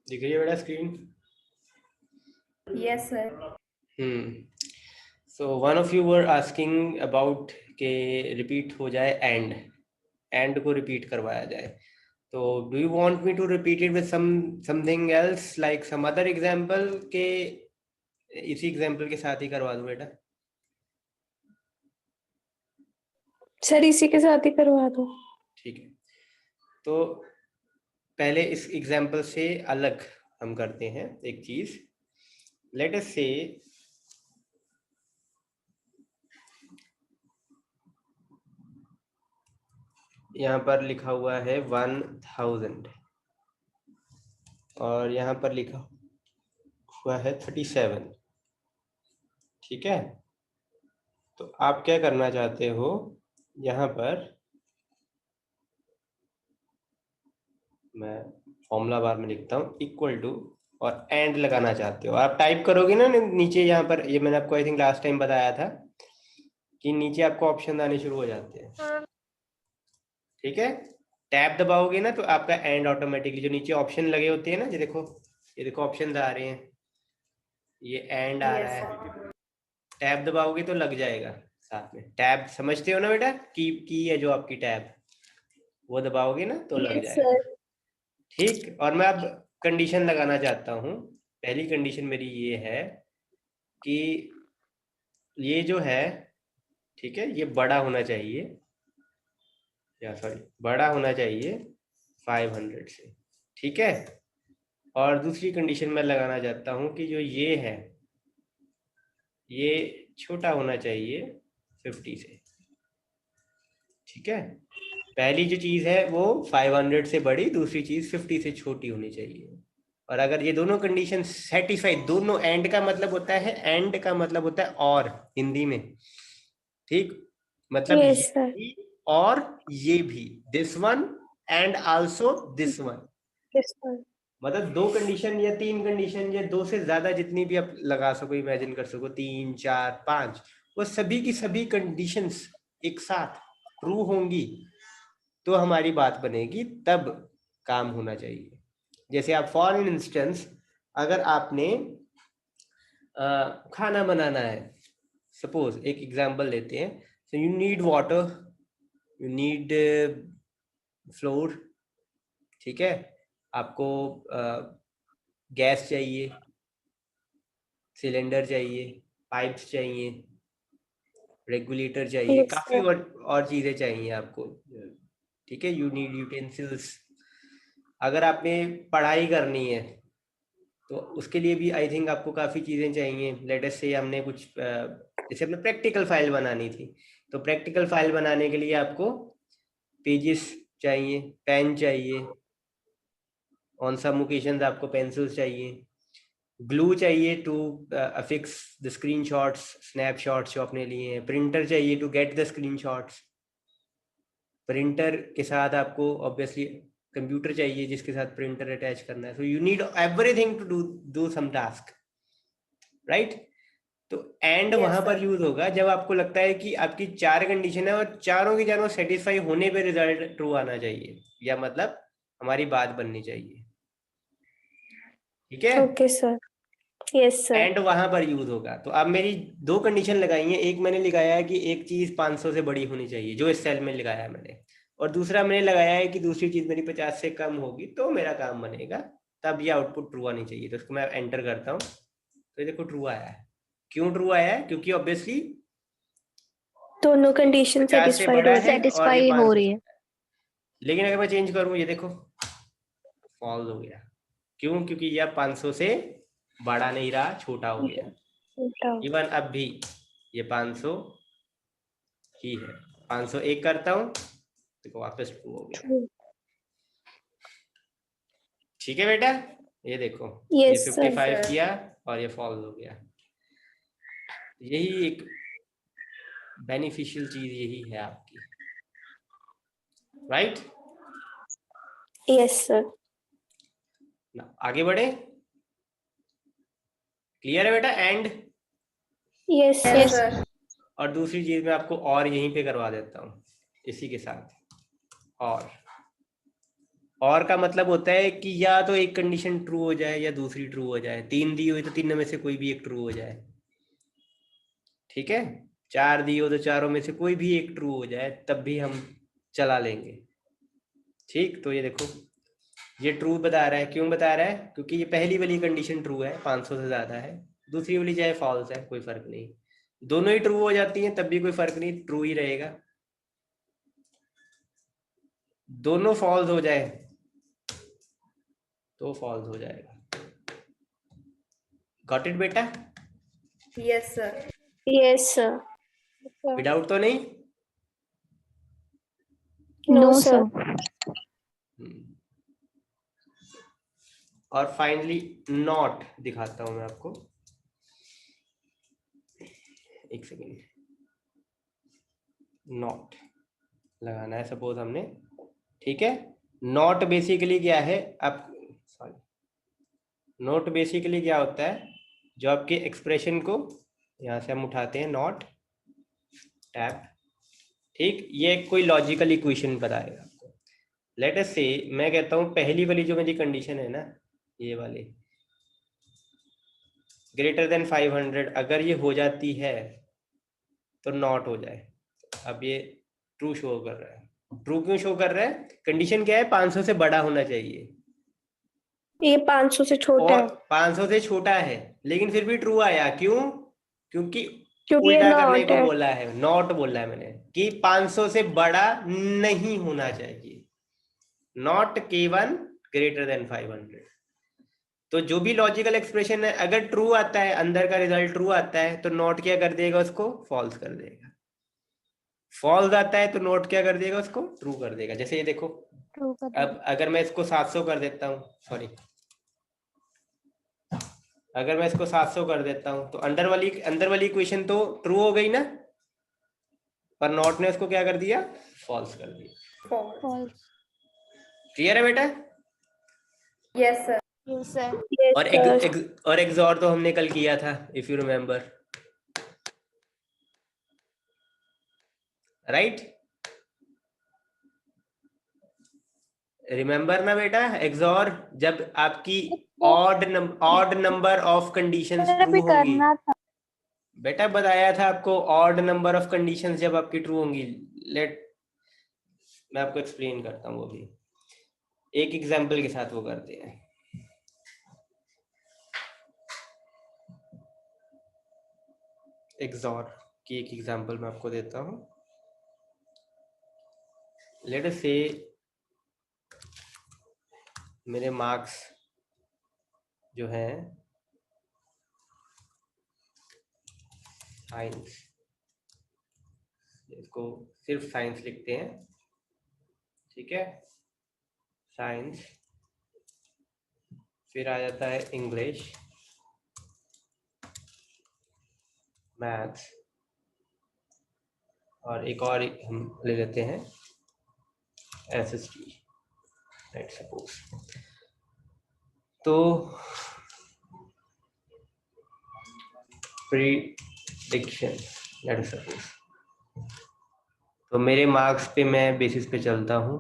दिख रही है बेटा screen? Yes, sir. So one of you were asking about के रिपीट हो जाए एंड को रिपीट करवाया जाए, तो do you want me to repeat it with something else like some other example के इसी एग्जांपल के साथ ही करवा दूं बेटा? सर इसी के साथ ही करवा दो। ठीक है, तो पहले इस एग्जांपल से अलग हम करते हैं एक चीज। लेट अस से यहाँ पर लिखा हुआ है 1000 और यहाँ पर लिखा हुआ है 37। ठीक है, तो आप क्या करना चाहते हो, यहाँ पर मैं फॉर्मूला बार में लिखता हूँ इक्वल टू और एंड लगाना चाहते हो। आप टाइप करोगे ना नीचे, यहाँ पर ये मैंने आपको आई थिंक लास्ट टाइम बताया था कि नीचे आपको ऑप्शन आने शुरू हो जाते हैं। ठीक है, टैब दबाओगे ना तो आपका एंड ऑटोमेटिकली, जो नीचे ऑप्शन लगे होते हैं ना, ये देखो ऑप्शन आ रहे हैं, ये एंड आ रहा है, टैब दबाओगे तो लग जाएगा साथ में। टैब समझते हो ना बेटा, की है जो आपकी टैब, वो दबाओगे ना तो लग जाएगा। ठीक, और मैं अब कंडीशन लगाना चाहता हूँ। पहली कंडीशन मेरी ये है कि ये जो है, ठीक है, ये बड़ा होना चाहिए, या सॉरी बड़ा होना चाहिए 500 से। ठीक है, और दूसरी कंडीशन मैं लगाना चाहता हूँ कि जो ये है ये छोटा होना चाहिए 50 से। ठीक है, पहली जो चीज है वो 500 से बड़ी, दूसरी चीज 50 से छोटी होनी चाहिए। और अगर ये दोनों कंडीशन सेटिस्फाई, दोनों, एंड का मतलब होता है, एंड का मतलब होता है और हिंदी में, ठीक, मतलब यस ये सर। भी और ये भी, this one and also this one, yes sir. मतलब दो कंडीशन या तीन कंडीशन या दो से ज्यादा, जितनी भी आप लगा सको, इमेजिन कर सको, 3 4 5, वो सभी की सभी कंडीशंस एक साथ ट्रू होंगी तो हमारी बात बनेगी, तब काम होना चाहिए। जैसे आप फॉर इंस्टेंस, अगर आपने खाना बनाना है, सपोज एक एग्जांपल लेते हैं, सो you need water, you need floor, ठीक है, आपको गैस चाहिए, सिलेंडर चाहिए, पाइप्स चाहिए, रेगुलेटर चाहिए, यस काफी सर। और चीजें चाहिए आपको। ठीक है, यू नीड यूटेंसिल्स। अगर आपने पढ़ाई करनी है तो उसके लिए भी आई थिंक आपको काफ़ी चीज़ें चाहिए। लेटेस्ट से हमने कुछ जैसे अपने प्रैक्टिकल फाइल बनानी थी, तो प्रैक्टिकल फाइल बनाने के लिए आपको पेजेस चाहिए, पेन चाहिए, ऑन सम ओकेजन्स आपको पेंसिल्स चाहिए, ग्लू चाहिए to affix the screenshots, snapshots जो आपने लिए हैं, प्रिंटर चाहिए to get the screenshots, printer के साथ आपको ऑब्वियसली कंप्यूटर चाहिए जिसके साथ प्रिंटर अटैच करना है। So you need everything to do some task, right? तो एंड Yes, वहां पर sir. यूज होगा जब आपको लगता है कि आपकी चार कंडीशन है और चारों की चारों सेटिस्फाई होने पे रिजल्ट ट्रू आना चाहिए, या मतलब हमारी बात बननी चाहिए। ठीक है, okay sir. Yes sir. And वहां पर यूज होगा। तो अब मेरी दो कंडीशन लगाई है, एक मैंने लगाया है कि एक चीज 500 से बड़ी होनी चाहिए, जो इस सेल में लगाया है मैंने, और दूसरा मैंने लगाया है कि दूसरी चीज मेरी 50 से कम होगी तो मेरा काम बनेगा, तब ये आउटपुट ट्रू आनी चाहिए। तो इसको मैं एंटर करता हूँ, तो ये देखो ट्रू आया है। क्यों ट्रू आया है? क्योंकि ऑब्वियसली दोनों कंडीशन 50 से सेटिस्फाइड बड़ा हो है रही है। और ये सेटिस्फाई हो 500 रही से है। बड़ा है। लेकिन अगर मैं चेंज करूं, ये देखो फॉल्स हो गया। क्यों? क्योंकि यह 500 से बड़ा नहीं रहा, छोटा हो गया। उल्टा। इवन अब भी ये 500 ही है। 501 करता हूं, देखो वापस ट्रू हो गया। ठीक है बेटा, ये देखो ये यस सर। 55 sir. किया और ये फॉल्स हो गया। यही एक बेनिफिशियल चीज यही है आपकी, राइट? Yes sir. आगे बढ़े, क्लियर है बेटा? And yes Yes, sir. sir. और दूसरी चीज मैं आपको और यहीं पे करवा देता हूँ इसी के साथ, और और का मतलब होता है कि या तो एक कंडीशन ट्रू हो जाए या दूसरी ट्रू हो जाए। 3 दी हुई तो तीनों में से कोई भी एक ट्रू हो जाए, ठीक है। 4 दी हो तो चारों में से कोई भी एक ट्रू हो जाए, तब भी हम चला लेंगे, ठीक। तो ये देखो, ये ट्रू बता रहा है। क्यों बता रहा है? क्योंकि ये पहली वाली कंडीशन ट्रू है, 500 से ज्यादा है। दूसरी वाली चाहे फॉल्स है, कोई फर्क नहीं। दोनों ही ट्रू हो जाती हैं तब भी कोई फर्क नहीं, ट्रू ही रहेगा। दोनों फॉल्स हो जाए तो फॉल्स हो जाएगा। गॉट इट बेटा? Yes sir. Yes sir. Without तो नहीं? No sir. और फाइनली नॉट दिखाता हूं मैं आपको, एक सेकेंड। नॉट लगाना है सपोज हमने, ठीक है। नॉट बेसिकली क्या है? आप सॉरी, नॉट बेसिकली क्या होता है? जो आपके एक्सप्रेशन को यहां से हम उठाते हैं, नॉट टैप, ठीक। ये कोई लॉजिकल इक्वेशन बताएगा आपको। लेट अस से मैं कहता हूं पहली वाली जो मेरी कंडीशन है ना, ये वाली ग्रेटर देन 500, अगर ये हो जाती है तो नॉट हो जाए। अब ये ट्रू शो कर रहा है। ट्रू क्यों शो कर रहा है? कंडीशन क्या है? 500 से बड़ा होना चाहिए, ये 500 से छोटा और है 500 से छोटा है, लेकिन फिर भी ट्रू आया। क्यों? क्योंकि क्योंकि ये उल्टा करने नॉट को है। बोला है, नॉट बोला है मैंने कि 500 से बड़ा नहीं होना चाहिए, नॉट K1 ग्रेटर देन 500। तो जो भी लॉजिकल एक्सप्रेशन है, अगर ट्रू आता है, अंदर का रिजल्ट ट्रू आता है, तो नॉट क्या कर देगा? उसको फॉल्स कर देगा। फॉल्स आता है तो नोट क्या कर देगा? उसको ट्रू कर देगा। जैसे ये देखो, अब अगर मैं इसको 700 कर देता हूँ, सॉरी, अगर मैं इसको 700 कर देता हूँ तो अंदर वाली इक्वेशन तो ट्रू हो गई ना, पर नॉट ने उसको क्या कर दिया? फॉल्स कर दिया। फॉल्स। क्लियर है बेटा? Yes sir. Yes sir. और एक्सॉर तो हमने कल किया था, if you remember, right? Remember ना बेटा? एक्सॉर जब आपकी odd number of conditions true होंगी। बेटा बताया था आपको, ऑड नंबर ऑफ कंडीशंस जब आपकी ट्रू होंगी। मैं आपको एक्सप्लेन करता हूँ वो भी, एक एग्जांपल के साथ वो करते हैं। एक्सॉर की एक एग्जांपल मैं आपको देता हूँ। लेट अस से मेरे मार्क्स जो हैं साइंस, इसको सिर्फ साइंस लिखते हैं, ठीक है। साइंस, फिर आ जाता है इंग्लिश, मैथ्स, और एक और हम ले लेते हैं एसएसटी, लेट्स सपोज। तो प्रीडिक्शन, लेट्स सपोज। तो मेरे मार्क्स पे मैं बेसिस पे चलता हूँ।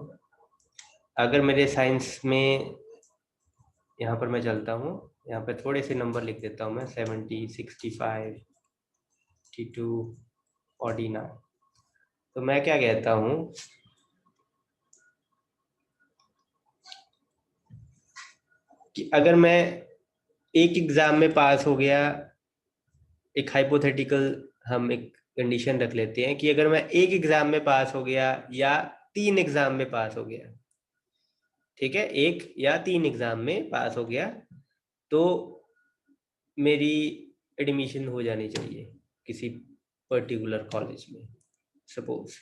अगर मेरे साइंस में यहाँ पर मैं चलता हूँ, यहाँ पे थोड़े से नंबर लिख देता हूँ मैं, 70, 65, 52, 49। तो मैं क्या कहता हूँ कि अगर मैं एक एग्जाम में पास हो गया, एक हाइपोथेटिकल हम एक कंडीशन रख लेते हैं कि अगर मैं एक एग्जाम में पास हो गया या 3 एग्जाम में पास हो गया, ठीक है, 1 या 3 एग्जाम में पास हो गया, तो मेरी एडमिशन हो जानी चाहिए किसी पर्टिकुलर कॉलेज में, सपोज।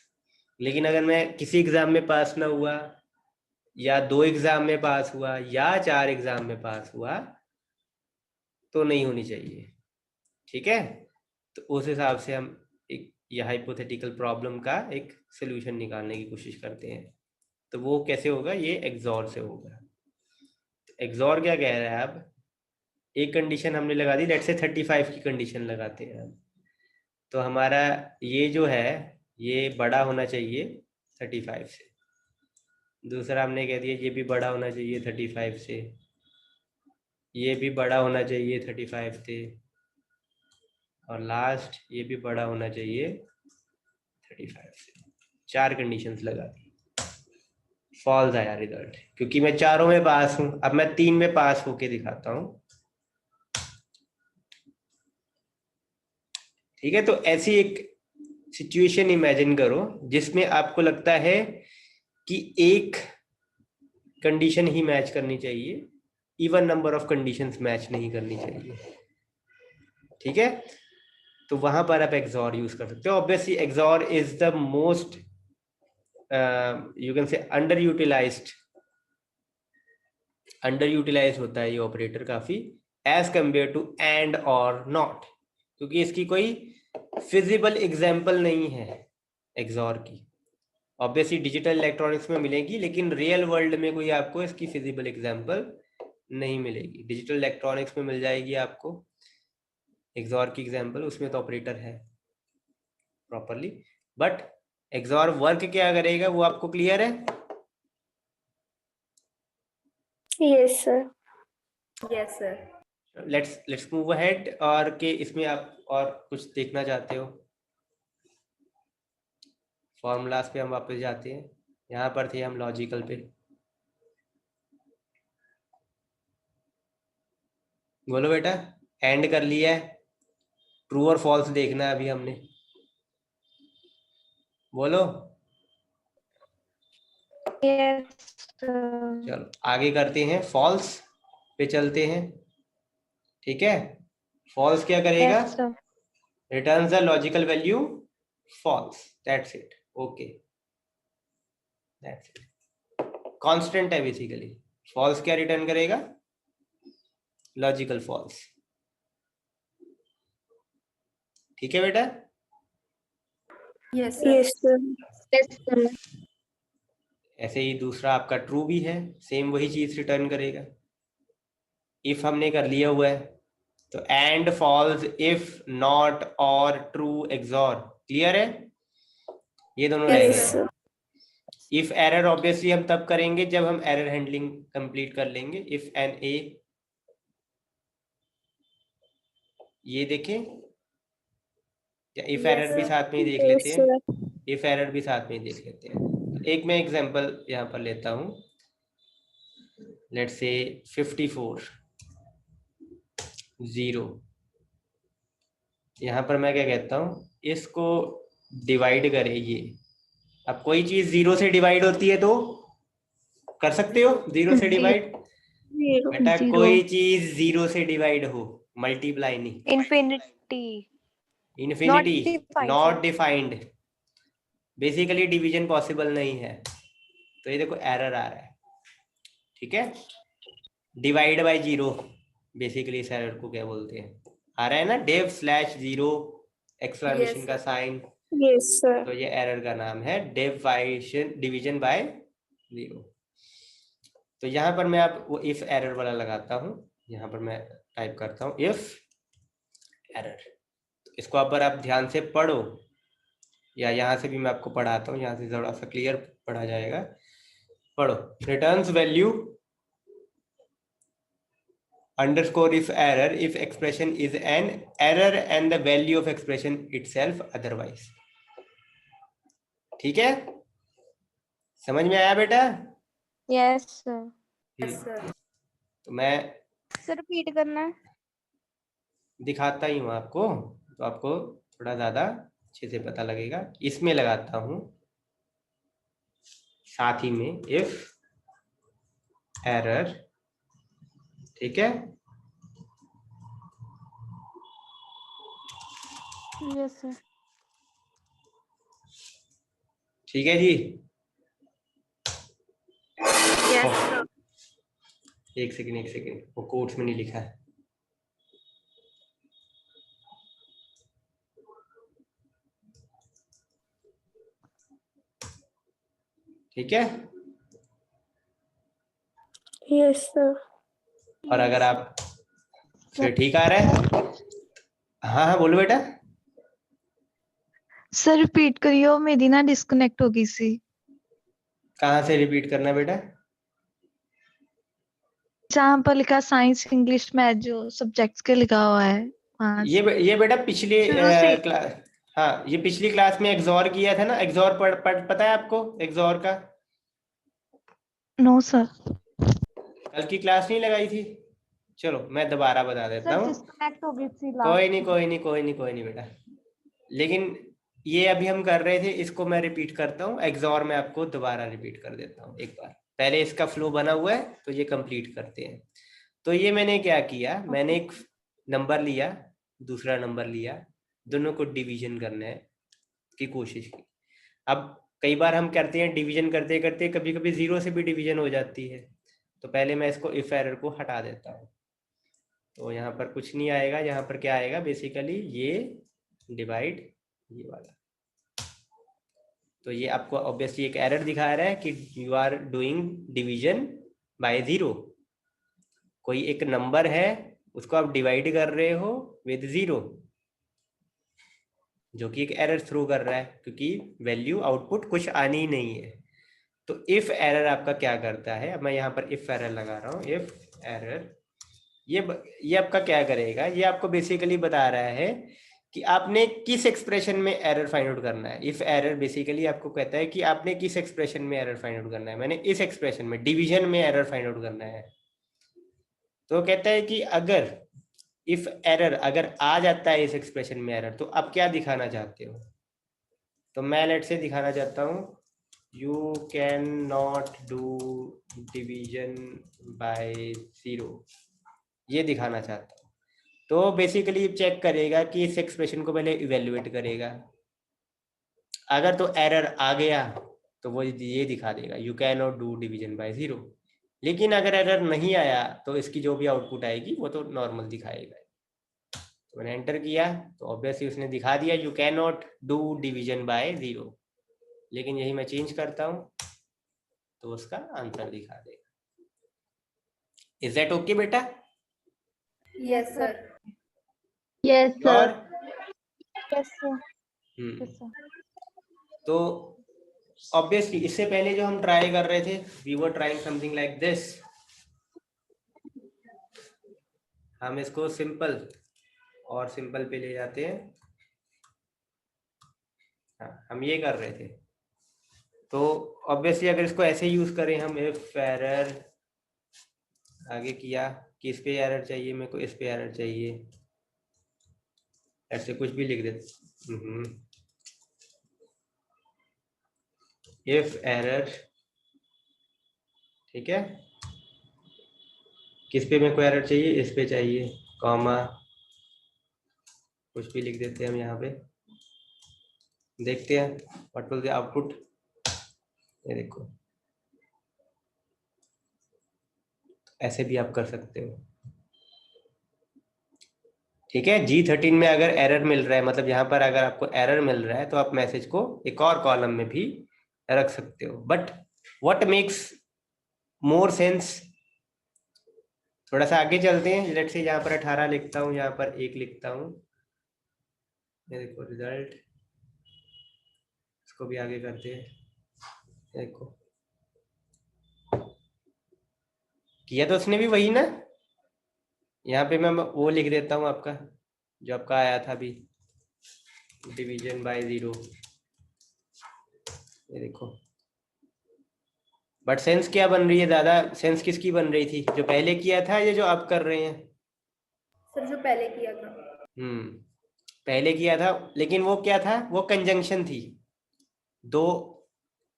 लेकिन अगर मैं किसी एग्जाम में पास ना हुआ, या 2 एग्जाम में पास हुआ, या 4 एग्जाम में पास हुआ, तो नहीं होनी चाहिए, ठीक है। तो उस हिसाब से हम एक ये हाइपोथेटिकल प्रॉब्लम का एक सोल्यूशन निकालने की कोशिश करते हैं। तो वो कैसे होगा? ये एक्सॉर से होगा। एक्सॉर क्या कह रहा है? अब एक कंडीशन हमने लगा दी, लेट्स से 35 की कंडीशन लगाते हैं हम। तो हमारा ये जो है, ये बड़ा होना चाहिए 35 से, दूसरा हमने कह दिया ये भी बड़ा होना चाहिए 35 से, ये भी बड़ा होना चाहिए 35 से, और लास्ट ये भी बड़ा होना चाहिए 35 से। 4 कंडीशंस लगा दी, फॉल्स आया रिजल्ट, क्योंकि मैं चारों में पास हूं। अब मैं 3 में पास होके दिखाता हूं। ठीक है, तो ऐसी एक सिचुएशन इमेजिन करो जिसमें आपको लगता है कि एक कंडीशन ही मैच करनी चाहिए, even number of conditions match नहीं करनी चाहिए। ठीक है, तो वहां पर आप एक्सॉर यूज कर सकते हो। Obviously XOR is the most you can say underutilize होता है ये ऑपरेटर काफी, एज कंपेयर टू एंड और नॉट, क्योंकि इसकी कोई फिजिबल एग्जाम्पल नहीं है एक्सॉर की। ऑब्वियसली डिजिटल इलेक्ट्रॉनिक्स में मिलेगी, लेकिन रियल वर्ल्ड में कोई आपको इसकी फिजिबल एग्जाम्पल नहीं मिलेगी। डिजिटल इलेक्ट्रॉनिक्स में मिल जाएगी आपको एक्सॉर की एग्जाम्पल, उसमें तो ऑपरेटर है प्रॉपरली, बट एक्सॉर वर्क क्या करेगा वो आपको क्लियर है? Yes sir. Yes, sir. Let's move ahead. और के इसमें आप और कुछ देखना चाहते हो? फॉर्मूलाज पे हम वापस जाते हैं, यहाँ पर थे हम लॉजिकल पे। बोलो बेटा, एंड कर लिया है, ट्रू और फॉल्स देखना है अभी हमने, बोलो। यस चलो आगे करते हैं, फॉल्स पे चलते हैं। ठीक है, फॉल्स क्या करेगा? Sir. Returns the logical value false, that's it. Okay, that's it. Constant है बेसिकली। फॉल्स क्या रिटर्न करेगा? Logical false. ठीक है बेटा? Yes, sir. Yes sir. ऐसे ही दूसरा आपका ट्रू भी है, सेम वही चीज रिटर्न करेगा। इफ हमने कर लिया हुआ है तो एंड फॉल्स इफ नॉट और ट्रू एक्सॉर, क्लियर है? ये दोनों रह Yes, गए। sir. इफ एरर ऑब्वियसली हम तब करेंगे जब हम एरर हैंडलिंग कंप्लीट कर लेंगे। इफ एन ए, ये देखें क्या? इफ Yes, एरर भी sir. साथ में ही देख लेते हैं, इफ एरर भी साथ में ही देख लेते हैं। तो एक मैं एग्जांपल यहाँ पर लेता हूँ, लेट्स से 54 0। यहाँ पर मैं क्या कहता हूँ, इसको डिवाइड करें ये। अब कोई चीज 0 से डिवाइड होती है तो कर सकते हो 0 से डिवाइड। बेटा कोई चीज 0 से डिवाइड हो, मल्टीप्लाई नहीं, infinity. Infinity not defined, basically division possible नहीं है। तो ये देखो एरर आ रहा है। ठीक है, डिवाइड बाय 0, बेसिकली इस एरर को क्या बोलते हैं, आ रहा है ना, डिव स्लैश 0 एक्सक्लेमेशन Yes, का sir. साइन। Yes sir. तो ये एरर का नाम है डिवीजन बाय 0। तो यहाँ पर मैं आप वो इफ एरर वाला लगाता हूँ, यहाँ पर मैं टाइप करता हूँ इफ एरर। तो इसको अब आप ध्यान से पढ़ो, या यहाँ से भी मैं आपको पढ़ाता हूँ, यहाँ से थोड़ा सा क्लियर पढ़ा जाएगा। पढ़ो, returns value underscore if error if expression is an error and the value of expression itself otherwise। ठीक है, समझ में आया बेटा? Yes sir. Yes, sir. तो मैं सर रिपीट करना है। दिखाता ही हूँ आपको, तो आपको थोड़ा ज्यादा अच्छे से पता लगेगा। इसमें लगाता हूँ साथ ही में इफ एरर। ठीक है, यस सर। ठीक है जी। Yes, sir. एक सेकंड, वो कोट्स में नहीं लिखा है। ठीक है, यस सर। और अगर आप फिर ठीक आ रहा है, हाँ हाँ बोलो बेटा। सर रिपीट करियो, मेरी ना डिस्कनेक्ट हो गई सी। कहाँ से रिपीट करना बेटा? जहाँ पर लिखा साइंस इंग्लिश मैथ जो सब्जेक्ट्स के लिखा हुआ है वहां से। ये बेटा पिछले शुरू से। क्लास, हाँ ये पिछली क्लास में एक्सॉर किया था ना, एक्सॉर पता है आपको एक्सॉर का? No sir. कल की क्लास नहीं लगाई थी? चलो मैं दोबारा बता देता सर हूँ। डिस्कनेक्ट हो गई थी कोई नहीं लास्ट। कोई नहीं कोई नहीं कोई नहीं बेटा, लेकिन ये अभी हम कर रहे थे, इसको मैं रिपीट करता हूँ, एक्सॉर में आपको दोबारा रिपीट कर देता हूँ एक बार। पहले इसका फ्लो बना हुआ है तो ये कंप्लीट करते हैं। तो ये मैंने क्या किया, मैंने एक नंबर लिया, दूसरा नंबर लिया, दोनों को डिवीजन करने की कोशिश की। अब कई बार हम करते हैं डिवीजन करते करते कभी कभी जीरो से भी डिवीजन हो जाती है, तो पहले मैं इसको इफ एरर को हटा देता हूँ। तो यहाँ पर कुछ नहीं आएगा, यहाँ पर क्या आएगा बेसिकली ये डिवाइड ये वाला। तो ये आपको ऑब्वियसली एक एरर दिखा रहा है कि you are doing division by zero. कोई एक नंबर है उसको आप डिवाइड कर रहे हो विद जीरो, जो कि एक एरर थ्रो कर रहा है क्योंकि वैल्यू आउटपुट कुछ आनी ही नहीं है। तो इफ एरर आपका क्या करता है, अब मैं यहाँ पर इफ एरर लगा रहा हूँ, इफ एरर ये आपका क्या करेगा, ये आपको बेसिकली बता रहा है कि आपने किस एक्सप्रेशन में एरर फाइंड आउट करना है। इफ एरर बेसिकली आपको कहता है कि आपने किस एक्सप्रेशन में एरर फाइंड आउट करना है। मैंने इस एक्सप्रेशन में डिवीजन में एरर फाइंड आउट करना है। तो कहता है कि अगर इफ एरर अगर आ जाता है इस एक्सप्रेशन में एरर, तो आप क्या दिखाना चाहते हो? तो मैं लेट से दिखाना चाहता हूँ you can not do division by zero, ये दिखाना चाहता हूँ। तो बेसिकली चेक करेगा कि इस एक्सप्रेशन को पहले इवेल्युएट करेगा, अगर तो एरर आ गया तो वो ये दिखा देगा you can not do division by zero. लेकिन अगर एरर नहीं आया तो इसकी जो भी आउटपुट आएगी वो तो नॉर्मल दिखाएगा। तो मैंने एंटर किया तो ऑब्वियसली उसने दिखा दिया you can not do division by zero, लेकिन यही मैं चेंज करता हूँ तो उसका आंसर दिखा देगा। इज दैट ओके बेटा? Yes, sir. यस और सर। Yes sir. तो ऑब्वियसली इससे पहले जो हम ट्राई कर रहे थे, we were trying something like this. हम इसको सिंपल और सिंपल पे ले जाते हैं। हाँ, हम ये कर रहे थे। तो ऑब्वियसली अगर इसको ऐसे यूज करें हम, इफ एरर आगे किया कि इस पे एरर चाहिए मेरे को, इस पे एरर चाहिए, ऐसे कुछ भी लिख देते। इफ एरर, ठीक है, किस पे मेरे को एरर चाहिए, इस पे चाहिए, कॉमा कुछ भी लिख देते हैं हम यहाँ पे। देखते हैं व्हाट विल द आउटपुट। ये देखो, ऐसे भी आप कर सकते हो। ठीक है, G13 में अगर एरर मिल रहा है, मतलब यहाँ पर अगर आपको एरर मिल रहा है तो आप मैसेज को एक और कॉलम में भी रख सकते हो। But what makes more sense, थोड़ा सा आगे चलते हैं। लेट्स से यहाँ पर 18 लिखता हूँ, यहाँ पर 1 लिखता हूँ। ये देखो रिजल्ट, इसको भी आगे करते हैं। देखो किया तो उसने भी वही ना। यहाँ पे मैं वो लिख देता हूँ आपका जो आपका आया था अभी, डिवीजन बाय जीरो। ये देखो, बट सेंस क्या बन रही है दादा? सेंस किसकी बन रही थी, जो पहले किया था या जो आप कर रहे हैं? सर जो पहले किया था। पहले किया था, लेकिन वो क्या था, वो कंजंक्शन थी। दो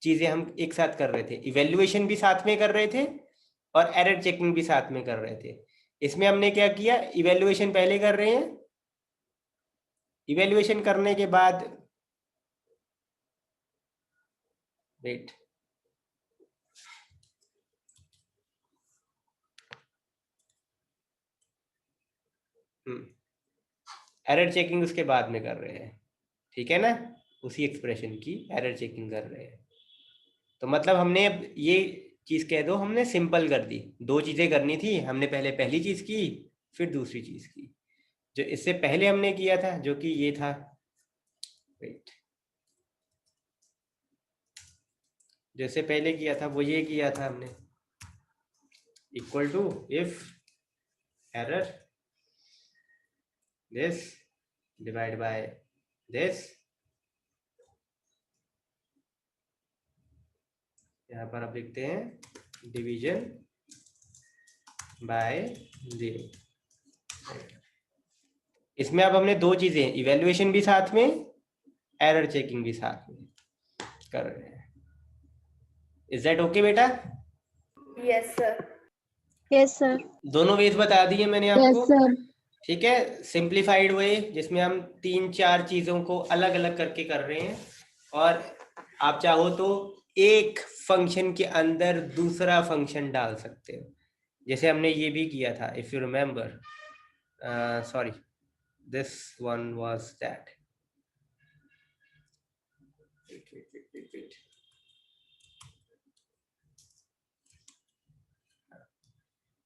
चीजें हम एक साथ कर रहे थे, इवेल्युएशन भी साथ में कर रहे थे और एरर चेकिंग भी साथ में कर रहे थे। इसमें हमने क्या किया, इवेल्युएशन पहले कर रहे हैं, इवेल्युएशन करने के बाद वेट, एरर चेकिंग उसके बाद में कर रहे हैं। ठीक है ना, उसी एक्सप्रेशन की एरर चेकिंग कर रहे हैं। तो मतलब हमने अब ये चीज कह दो, हमने सिंपल कर दी। दो चीजें करनी थी, हमने पहले पहली चीज की फिर दूसरी चीज की। जो इससे पहले हमने किया था जो कि ये था, वेट, जैसे पहले किया था वो ये किया था हमने, equal to if error this divide by this, यहाँ पर आप लिखते हैं डिवीजन बाय 0। इसमें अब हमने दो चीजें, इवैल्यूएशन भी साथ में, एरर चेकिंग भी साथ में कर रहे हैं। इज दैट ओके बेटा? Yes sir. Yes sir. दोनों वेज बता दिए मैंने यस आपको, सर। ठीक है। सिंप्लीफाइड वे जिसमें हम 3-4 चीजों को अलग अलग करके कर रहे हैं, और आप चाहो तो एक फंक्शन के अंदर दूसरा फंक्शन डाल सकते हो, जैसे हमने ये भी किया था, if you remember. Sorry, this one was that. Wait.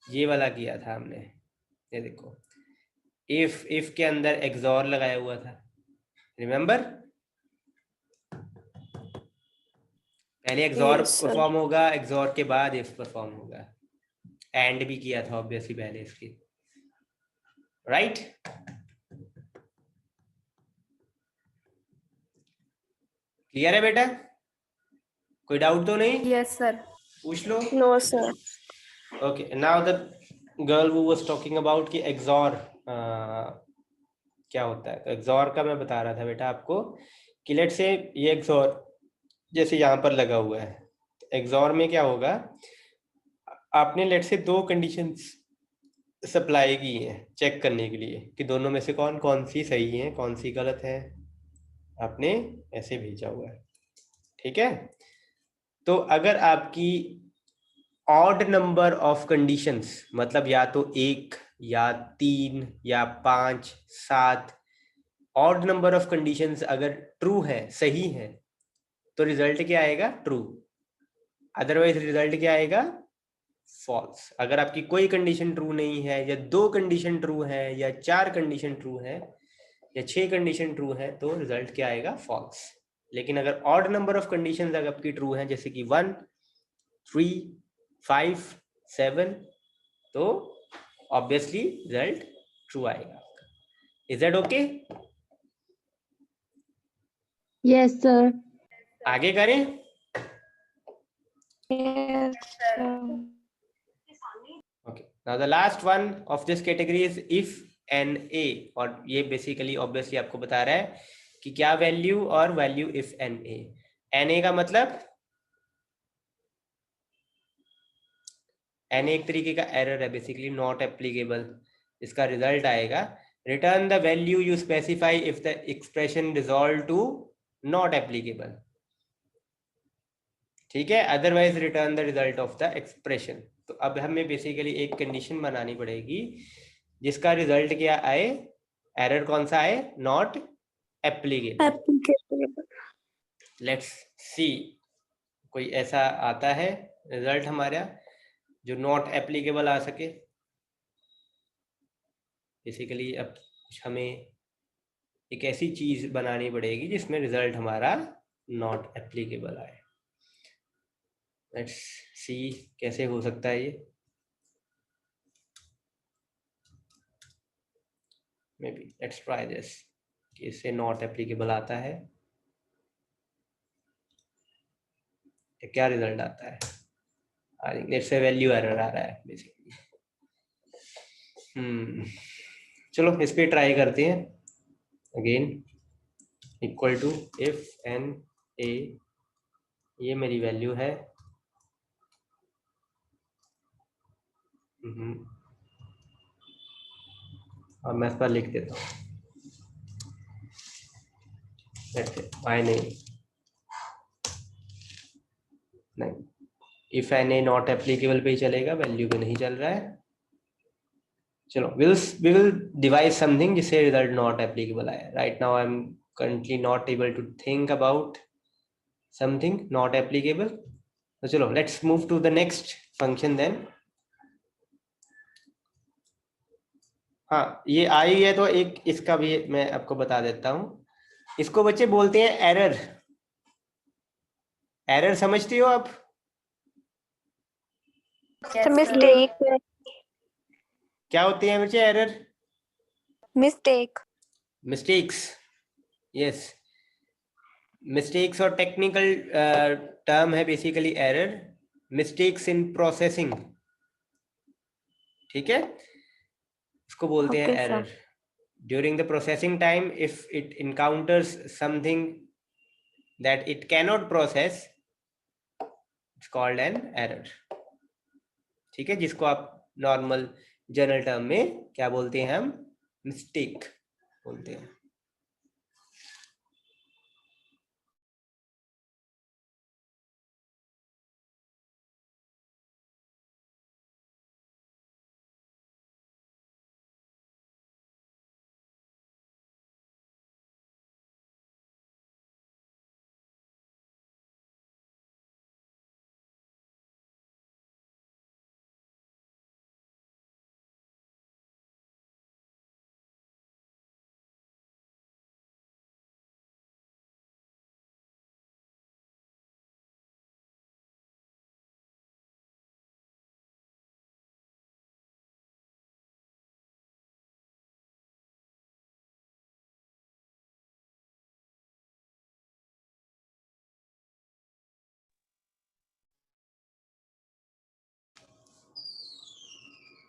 ये वाला किया था हमने, ये देखो, if के अंदर एक्सॉर लगाया हुआ था, रिमेम्बर? पहले एक्सॉर Yes, sir. परफॉर्म होगा, एक्सॉर के बाद इफ परफॉर्म होगा। एंड भी किया था ऑब्वियसली पहले इसकी, राइट? क्लियर है बेटा? कोई डाउट तो नहीं? Yes sir. पूछ लो। No, sir. Okay, now the girl who was talking about कि XOR क्या होता है, तो XOR का मैं बता रहा था बेटा आपको कि लेट से ये XOR जैसे यहाँ पर लगा हुआ है, XOR में क्या होगा, आपने लेट से दो कंडीशंस सप्लाई की हैं चेक करने के लिए कि दोनों में से कौन सी सही है कौन सी गलत है, आपने ऐसे भेजा हुआ है, ठीक है। तो अगर आपकी ऑड नंबर ऑफ कंडीशंस, मतलब या तो 1 या 3 या 5, 7, ऑड नंबर ऑफ कंडीशंस अगर ट्रू है, सही है, तो रिजल्ट क्या आएगा? ट्रू। अदरवाइज रिजल्ट क्या आएगा? फॉल्स। अगर आपकी कोई कंडीशन ट्रू नहीं है, या 2 कंडीशन ट्रू है, या 4 कंडीशन ट्रू है, या 6 कंडीशन ट्रू है, तो रिजल्ट क्या आएगा? फॉल्स। लेकिन अगर ऑड नंबर ऑफ कंडीशंस अगर आपकी ट्रू है, जैसे कि 1, 3, 5, 7, तो ऑब्वियसली रिजल्ट ट्रू आएगा। Is that okay? Yes, sir. आगे करें? Yes, sir. Okay, now the last one of this category is if N A, और ये बेसिकली ऑब्वियसली आपको बता रहा है कि क्या वैल्यू, और value if N A. N A का मतलब एन एक तरीके का एरर है, बेसिकली नॉट एप्लीकेबल। इसका रिजल्ट आएगा return the value you specify if the expression resolve to not applicable, ठीक है। Otherwise return the result of the expression. तो अब हमें बेसिकली एक कंडीशन बनानी पड़ेगी जिसका रिजल्ट क्या आए, एरर कौन सा आए? Not applicable. Applicable. Let's see, कोई ऐसा आता है रिजल्ट हमारा जो नॉट एप्लीकेबल आ सके। बेसिकली अब हमें एक ऐसी चीज बनानी पड़ेगी जिसमें रिजल्ट हमारा नॉट एप्लीकेबल आए। लेट्स सी कैसे हो सकता है ये। May be let's try this, कि इससे नॉट एप्लीकेबल आता है, क्या रिजल्ट आता है? I think let's say value error आ रहा है बेसिकली। चलो इस पे ट्राई करते हैं again. Equal to if N A, ये मेरी वैल्यू है, और मैं इस पर लिख देता हूँ नहीं, if N A not applicable पे ही चलेगा, वैल्यू पे नहीं चल रहा है। चलो वी विल डिवाइस समथिंग जिससे रिजल्ट नॉट एप्लीकेबल आए। Right now I am currently not able to think about something not applicable. So चलो let's move to the next function then. हाँ, ये आई है तो एक इसका भी मैं आपको बता देता हूँ। इसको बच्चे बोलते हैं एरर। एरर समझती हो आप? Yes, sir. मिस्टेक क्या होती है बच्चे error? Mistake mistakes, yes. Mistakes और टेक्निकल टर्म है basically error, mistakes in processing, ठीक है, इसको बोलते हैं okay sir. Error. During the processing time if it encounters something that it cannot process, it's called an error, ठीक है, जिसको आप नॉर्मल जनरल टर्म में क्या बोलते हैं, हम मिस्टेक बोलते हैं।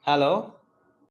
हेलो।